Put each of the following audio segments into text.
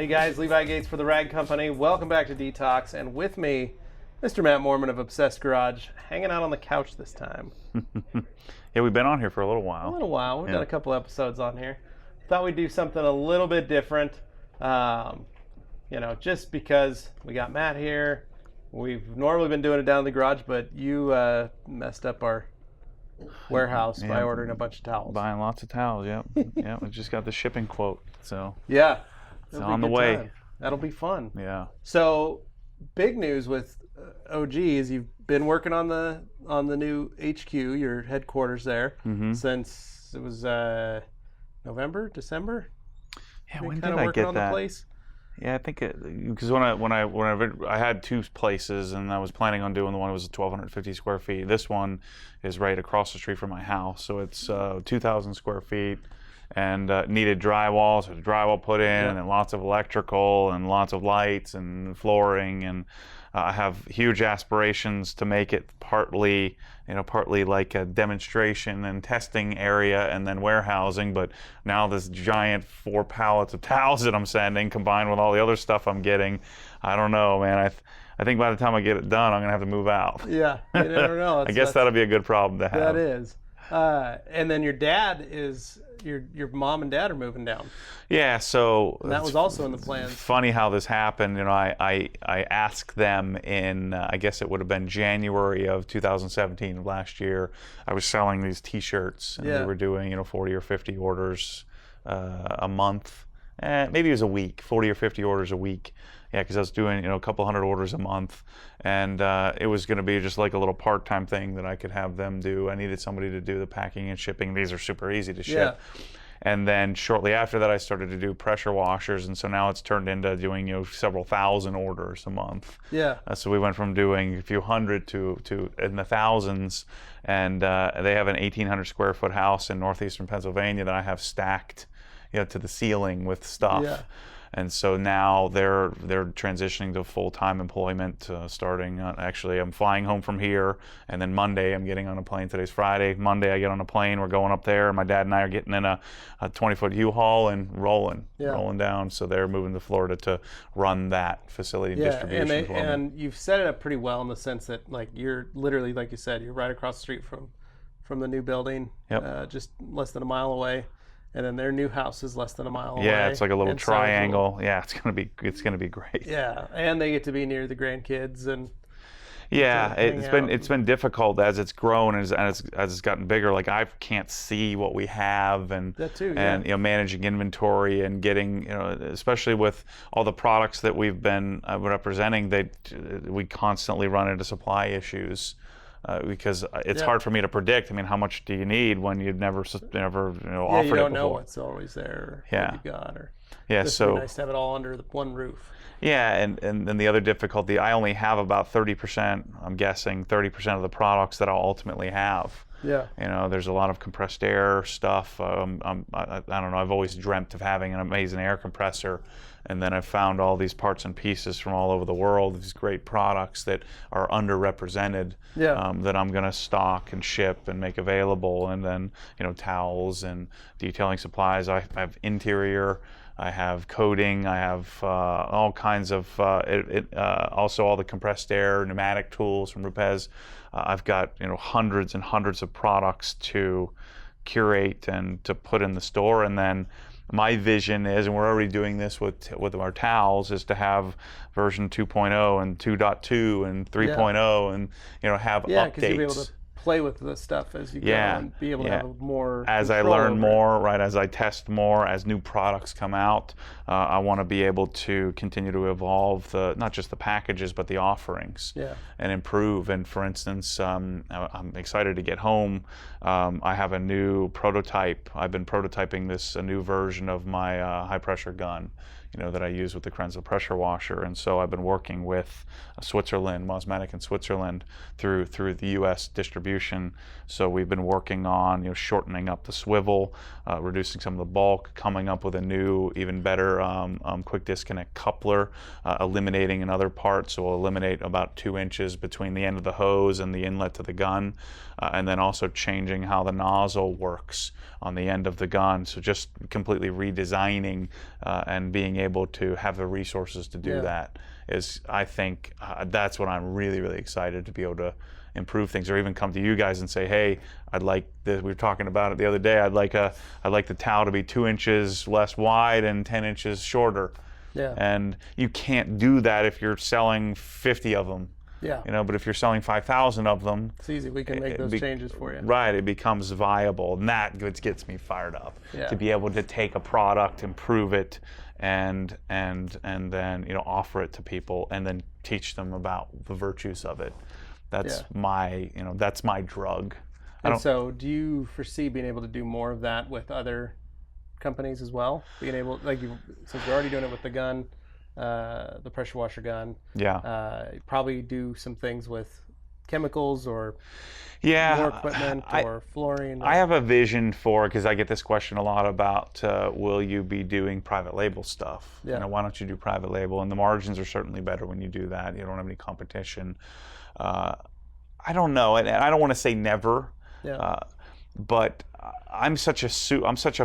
Hey guys, Levi Gates for the Rag Company. Welcome back to Detox, and with me, Mr. Matt Mormon of Obsessed Garage, hanging out on the couch this time. Yeah, we've been on here for a little while. We've done a couple episodes on here. Thought we'd do something a little bit different. Just because we got Matt here. We've normally been doing it down in the garage, but you messed up our warehouse by ordering a bunch of towels. Buying lots of towels, yep. Yeah, we just got the shipping quote, so yeah, it's on the way. Time. That'll be fun. Yeah. So, big news with OG is you've been working on the new HQ, your headquarters there, since it was November, December. Yeah, when did I get that? The place? Yeah, I think because when I had two places, and I was planning on doing the one that was 1,250 square feet. This one is right across the street from my house, so it's 2,000 square feet, and needed drywall, so the drywall put in, and then lots of electrical and lots of lights and flooring, and I have huge aspirations to make it partly like a demonstration and testing area and then warehousing, but now this giant 4 pallets of towels that I'm sending combined with all the other stuff I'm getting, I don't know, man. I think by the time I get it done, I'm going to have to move out. Yeah, you never know. I guess that'll be a good problem to have. That is. And then your dad is, your mom and dad are moving down. Yeah, so and that was also in the plans. Funny how this happened. I asked them in, I guess it would have been January of 2017 of last year. I was selling these T-shirts, and we were doing 40 or 50 orders a month. Maybe it was a week, 40 or 50 orders a week. Yeah, because I was doing a couple hundred orders a month, and it was going to be just like a little part-time thing that I could have them do. I needed somebody to do the packing and shipping. These are super easy to ship. Yeah. And then shortly after that, I started to do pressure washers, and so now it's turned into doing several thousand orders a month. Yeah. So we went from doing a few hundred to in the thousands, and they have an 1,800 square foot house in northeastern Pennsylvania that I have stacked, to the ceiling with stuff. Yeah. And so now they're transitioning to full-time employment starting actually I'm flying home from here, and then Monday I'm getting on a plane. Today's Friday. Monday I get on a plane. We're going up there, and my dad and I are getting in a 20-foot U-Haul and rolling down. So they're moving to Florida to run that facility and distribution for me. And you've set it up pretty well in the sense that you're literally, like you said, you're right across the street from the new building, just less than a mile away. And then their new house is less than a mile away. Yeah, it's like a little triangle. Yeah, it's gonna be great. Yeah, and they get to be near the grandkids and. Yeah, it's been difficult as it's grown and as it's gotten bigger. Like I can't see what we have, and that too, and managing inventory and getting especially with all the products that we've been representing, we constantly run into supply issues. Because it's hard for me to predict. I mean, how much do you need when you've never offered it before? You don't know what's always there. What you got, or so it'd be nice to have it all under one roof. Yeah, and then the other difficulty, I only have about 30%. I'm guessing 30% of the products that I'll ultimately have. Yeah. There's a lot of compressed air stuff. I don't know. I've always dreamt of having an amazing air compressor. And then I've found all these parts and pieces from all over the world, these great products that are underrepresented, that I'm going to stock and ship and make available. And then, towels and detailing supplies. I have interior, I have coating, I have all kinds of, also all the compressed air, pneumatic tools from Rupes. I've got, hundreds and hundreds of products to curate and to put in the store. And then my vision is, and we're already doing this with our towels, is to have version 2.0 and 2.2 and 3.0 and have updates. Yeah, because you'll be able to play with the stuff as you go and be able to have more as I learn more, right? As I test more, as new products come out, I want to be able to continue to evolve not just the packages but the offerings and improve. And for instance, I'm excited to get home. I have a new prototype. I've been prototyping a new version of my high pressure gun, that I use with the Krenzel pressure washer. And so I've been working with Switzerland, Mosmetic in Switzerland, through the U.S. distribution. So we've been working on shortening up the swivel, reducing some of the bulk, coming up with a new, even better quick disconnect coupler, eliminating another part. So we'll eliminate about 2 inches between the end of the hose and the inlet to the gun, and then also changing how the nozzle works on the end of the gun. So just completely redesigning and being able to have the resources to do that is, I think, that's what I'm really, really excited to be able to improve things, or even come to you guys and say, hey, I'd like this. We were talking about it the other day. I'd like the towel to be 2 inches less wide and 10 inches shorter. Yeah. And you can't do that if you're selling 50 of them. Yeah. You know, but if you're selling 5,000 of them, it's easy. We can make those changes for you. Right. It becomes viable, and that gets me fired up to be able to take a product, improve it, and then, you know, offer it to people, and then teach them about the virtues of it. That's my, you know, that's my drug. And so, do you foresee being able to do more of that with other companies as well? Being able, like, since you're already doing it with the gun, the pressure washer gun. Yeah. Probably do some things with chemicals or more equipment or flooring. I have a vision for, because I get this question a lot about, will you be doing private label stuff? Yeah. You know, why don't you do private label? And the margins are certainly better when you do that. You don't have any competition. I don't know, and I don't want to say never. Yeah. But I'm such a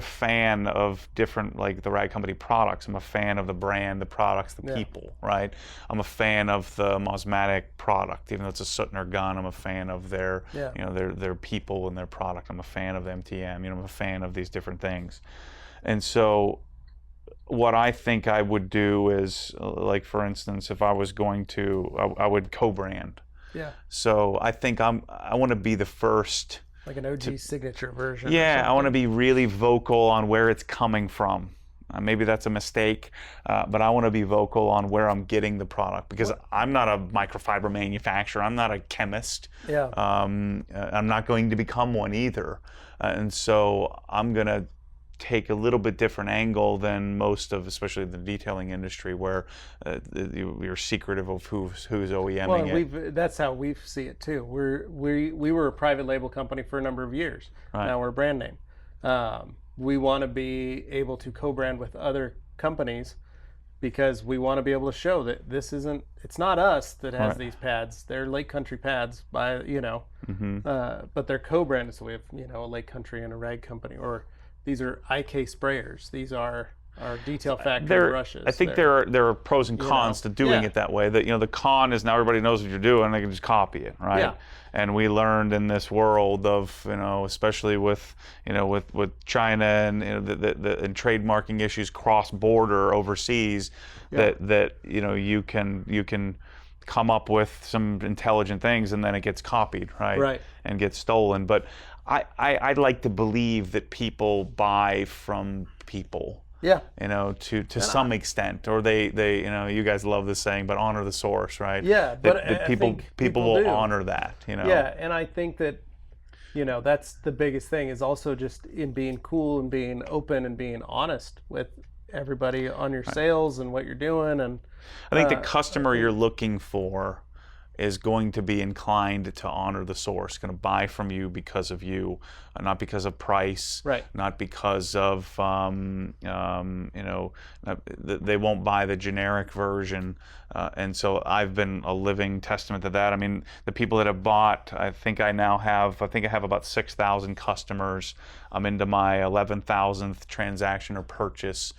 fan of different, like, the Rag Company products. I'm a fan of the brand, the products, the people, right? I'm a fan of the Mosmatic product, even though it's a Suttner gun. I'm a fan of their, you know, their people and their product. I'm a fan of MTM. You know, I'm a fan of these different things. And so, what I think I would do is, like, for instance, if I was going to, I would co-brand. Yeah. So I think I want to be the first. Like an OG signature version. Yeah, I want to be really vocal on where it's coming from. Maybe that's a mistake, but I want to be vocal on where I'm getting the product, because I'm not a microfiber manufacturer. I'm not a chemist. Yeah. I'm not going to become one either. And so I'm going to take a little bit different angle than most of, especially the detailing industry, where you're secretive of who's OEMing it. That's how we see it too. We were a private label company for a number of years. Right. Now we're a brand name. We want to be able to co-brand with other companies, because we want to be able to show that it's not us that has these pads. They're Lake Country pads, by, you know, but they're co-branded. So we have, you know, a Lake Country and a Rag Company, or these are IK sprayers. These are our Detail Factory brushes. I think there are pros and cons to doing it that way. That, you know, the con is now everybody knows what you're doing, and they can just copy it, right? Yeah. And we learned in this world of, you know, especially with, you know, with China and, you know, the trademarking issues cross border overseas, that you know, you can come up with some intelligent things, and then it gets copied, right? And gets stolen. But I'd like to believe that people buy from people. Yeah. You know, to some extent, or they, you know, you guys love this saying, but honor the source, right? Yeah, but people will honor that, you know. Yeah, and I think that, you know, that's the biggest thing, is also just in being cool and being open and being honest with everybody on your sales and what you're doing. And I think the customer you're looking for is going to be inclined to honor the source, going to buy from you because of you, not because of price, not because of, you know, they won't buy the generic version. And so I've been a living testament to that. I mean, the people that have bought, I think I have about 6,000 customers. I'm into my 11,000th transaction or purchase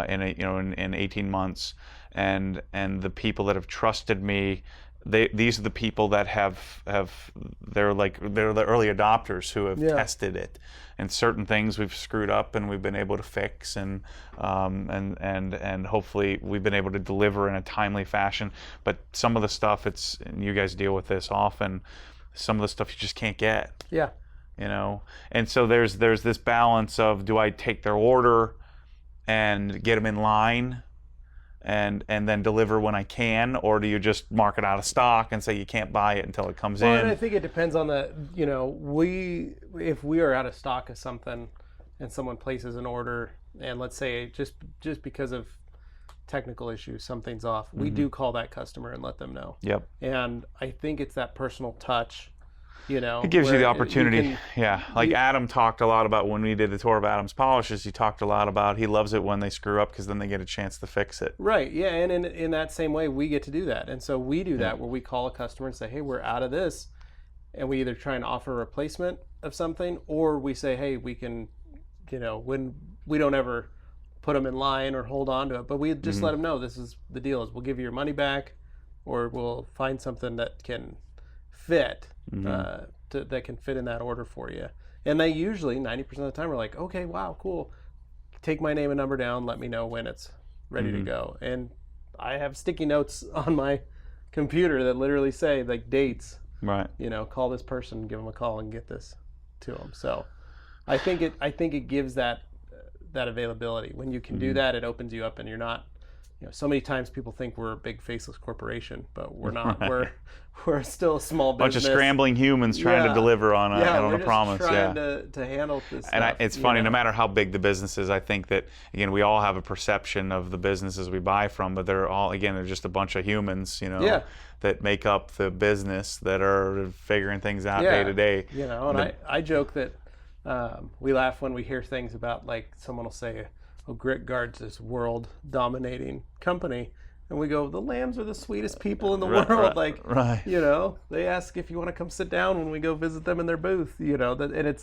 in 18 months. And the people that have trusted me, these are the people that they're the early adopters who have tested it, and certain things we've screwed up and we've been able to fix, and hopefully we've been able to deliver in a timely fashion. But some of the stuff, and you guys deal with this often, some of the stuff you just can't get. Yeah. You know, and so there's this balance of, do I take their order and get them in line and then deliver when I can, or do you just mark it out of stock and say you can't buy it until it comes in? And I think it depends on you know, if we are out of stock of something and someone places an order, and let's say just because of technical issues, something's off, we do call that customer and let them know. Yep. And I think it's that personal touch. You know, it gives you the opportunity. Like Adam talked a lot about, when we did the tour of Adam's polishes, he talked a lot about, he loves it when they screw up, because then they get a chance to fix it. Right. Yeah. And in that same way, we get to do that. And so we do that, where we call a customer and say, hey, we're out of this. And we either try and offer a replacement of something, or we say, hey, we can, you know, when we don't ever put them in line or hold on to it. But we just let them know this is the deal: is we'll give you your money back, or we'll find something that can fit that can fit in that order for you. And they usually 90% of the time are like, okay, wow, cool. Take my name and number down. Let me know when it's ready to go. And I have sticky notes on my computer that literally say like dates. Right. Call this person, give them a call, and get this to them. So, I think it gives that availability. When you can do that, it opens you up, and you're not. So many times people think we're a big faceless corporation, but we're not. Right. We're still a small business. Bunch of scrambling humans trying to deliver on a promise. Trying to handle this. And it's funny. No matter how big the business is, I think that again we all have a perception of the businesses we buy from, but they're just a bunch of humans. That make up the business that are figuring things out day to day. And I joke that we laugh when we hear things about like someone will say, "Oh, Grit Guard's this world-dominating company," and we go, "The Lambs are the sweetest people in the world." They ask if you want to come sit down when we go visit them in their booth. And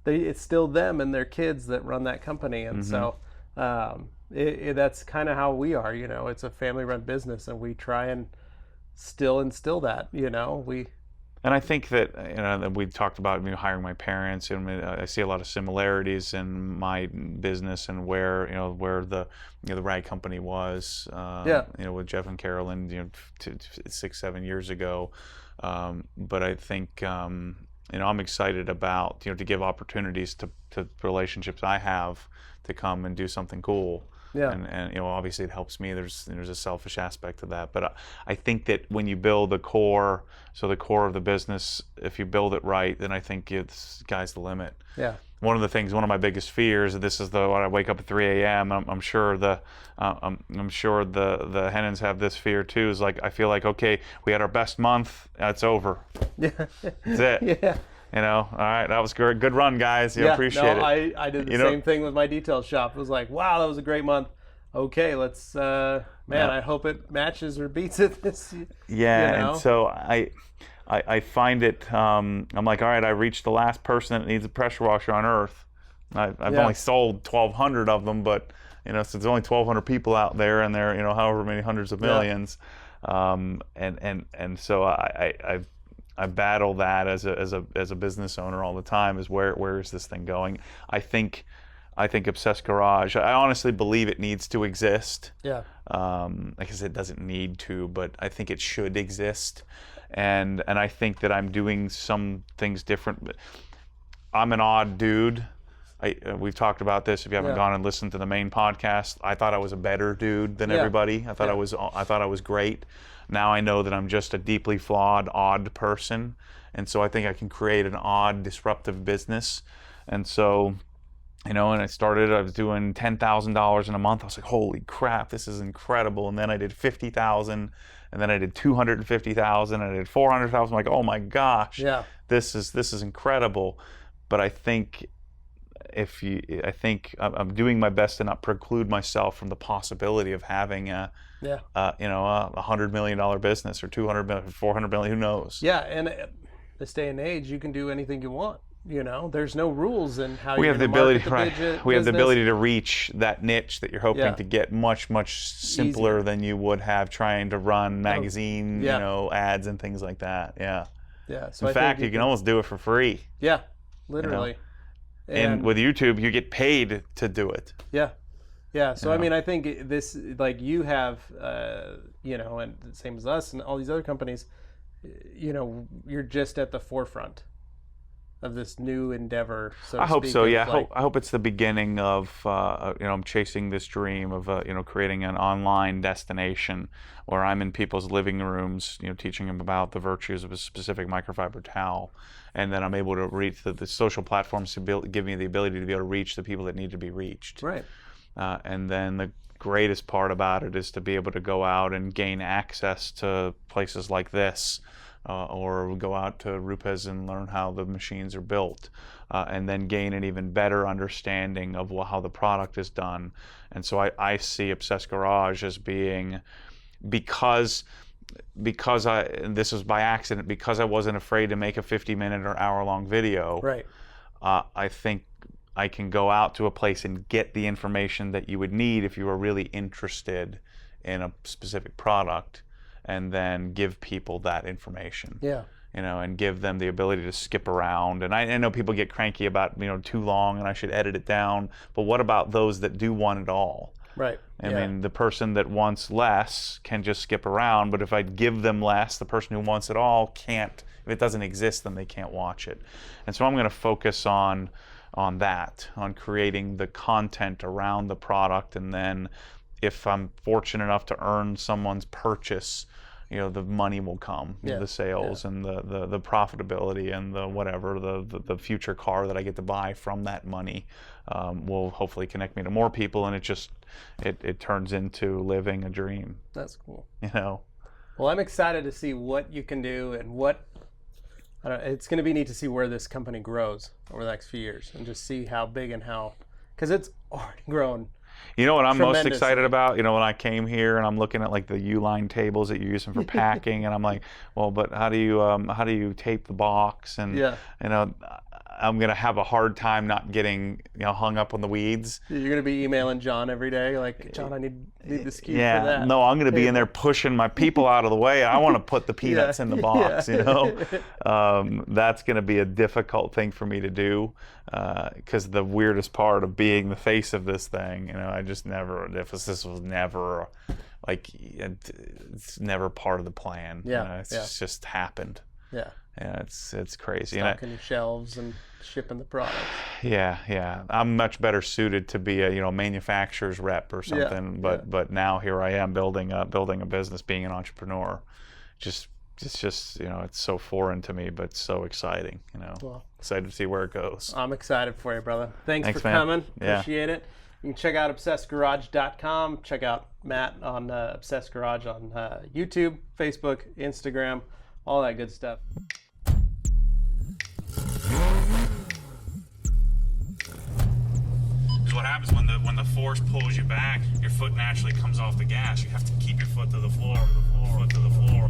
it's still them and their kids that run that company, and so that's kind of how we are. It's a family-run business, and we try and still instill that. And I think that we talked about hiring my parents, and I see a lot of similarities in my business and where the rag company was. With Jeff and Carolyn, 6-7 years ago. But I think I'm excited about to give opportunities to relationships I have to come and do something cool. Yeah. And obviously it helps me. There's a selfish aspect to that, but I think that when you build the core of the business, if you build it right, then I think the sky's the limit. Yeah. One of my biggest fears, and this is when I wake up at 3 a.m. I'm sure the Hennons have this fear too. Is like I feel like okay, we had our best month, it's over. Yeah. That's it. Yeah. All right, that was good. Good run, guys. Appreciate it. I did the same thing with my detail shop. It was like, wow, that was a great month. Okay, let's, I hope it matches or beats it this year. Yeah, and so I find it, I'm like, all right, I reached the last person that needs a pressure washer on Earth. I've only sold 1,200 of them, but, so there's only 1,200 people out there, and there, however many hundreds of millions. And so I battle that as a business owner all the time. Is where is this thing going? I think Obsessed Garage. I honestly believe it needs to exist. Yeah. Like I said, it doesn't need to, but I think it should exist. And I think that I'm doing some things different. I'm an odd dude. We've talked about this. If you haven't gone and listened to the main podcast, I thought I was a better dude than everybody. I thought I was great. Now I know that I'm just a deeply flawed, odd person, and so I think I can create an odd, disruptive business. And so, when I started, I was doing $10,000 in a month. I was like, "Holy crap, this is incredible!" And then I did $50,000, and then I did $250,000, and I did $400,000. I'm like, "Oh my gosh, this is incredible!" But I think I'm doing my best to not preclude myself from the possibility of having a $100 million business or $200 million, $400 million, who knows? Yeah, and this day and age, you can do anything you want. There's no rules in how we you have the ability, We have the ability to reach that niche that you're hoping to get much simpler than you would have trying to run magazine, ads and things like that. Yeah. Yeah. So in fact, you can almost do it for free. Yeah, literally. And with YouTube, you get paid to do it. Yeah. Yeah, so I mean, I think this, like you have, and the same as us and all these other companies, you're just at the forefront of this new endeavor. So I hope so. Yeah, I hope it's the beginning of, I'm chasing this dream of, creating an online destination where I'm in people's living rooms, teaching them about the virtues of a specific microfiber towel, and then I'm able to reach the social platforms to give me the ability to be able to reach the people that need to be reached. Right. And then the greatest part about it is to be able to go out and gain access to places like this, or go out to Rupes and learn how the machines are built, and then gain an even better understanding of how the product is done. And so I see Obsessed Garage as being, because this was by accident, because I wasn't afraid to make a 50-minute or hour-long video. Right. I think I can go out to a place and get the information that you would need if you were really interested in a specific product, and then give people that information. Yeah. And give them the ability to skip around. And I know people get cranky about, too long and I should edit it down, but what about those that do want it all? Right. I mean, the person that wants less can just skip around, but if I give them less, the person who wants it all can't. If it doesn't exist, then they can't watch it. And so I'm going to focus on that, on creating the content around the product, and then if I'm fortunate enough to earn someone's purchase, the money will come, the sales and the profitability and the whatever, the future car that I get to buy from that money will hopefully connect me to more people, and it turns into living a dream. That's cool. Well, I'm excited to see what you can do, and it's going to be neat to see where this company grows over the next few years, and just see how big and because it's already grown. You know what I'm most excited about? When I came here and I'm looking at like the U-line tables that you're using for packing, and I'm like, well, but how do you tape the box? And I'm gonna have a hard time not getting hung up on the weeds. You're gonna be emailing John every day, like, John, I need the SKU for that. No, I'm gonna be in there pushing my people out of the way. I want to put the peanuts in the box. That's gonna be a difficult thing for me to do, because the weirdest part of being the face of this thing, I just never. This was never it's never part of the plan. It's just happened. Yeah. Yeah, it's crazy. Stocking your shelves and shipping the products. Yeah. I'm much better suited to be a manufacturer's rep or something. But now here I am building a business, being an entrepreneur. It's just it's so foreign to me, but so exciting. Well, excited to see where it goes. I'm excited for you, brother. Thanks for coming. Appreciate it. You can check out obsessedgarage.com. Check out Matt on Obsessed Garage on YouTube, Facebook, Instagram, all that good stuff. What happens when the force pulls you back, your foot naturally comes off the gas. You have to keep your foot to the floor, to the floor.